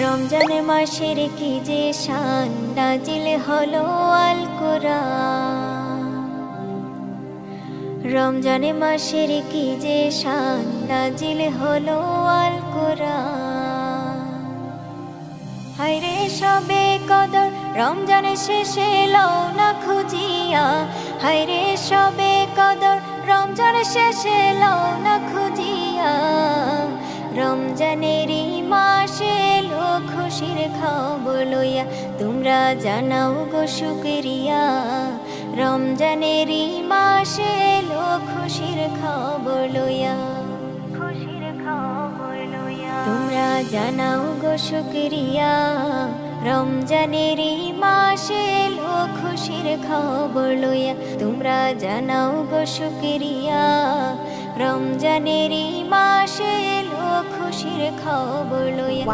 রমজান মাসের কি যে শান নাজিল হলো আল কুরআন। রমজান মাসের কি যে শান নাজিল হলো আল কুরআন। হায়রে সবে কদর রমজান শেষে লও না খুঁজিয়া, হায়রে সবে কদর রমজান শেষে লও না খুঁজিয়া। রমজানেরই মাসে এলো খুশির খবর লইয়া, তোমরা জানাও গো শুকরিয়া। রমজানেরই মাসে এলো খুশির খবর লইয়া, খুশির খবর লইয়া তোমরা জানাও গো শুকরিয়া। রমজানেরই মাসে এলো খুশির খবর লইয়া, তোমরা জানাও গো শুকরিয়া। রমজানেরই মাসে এলো খুশির খবর লইয়া।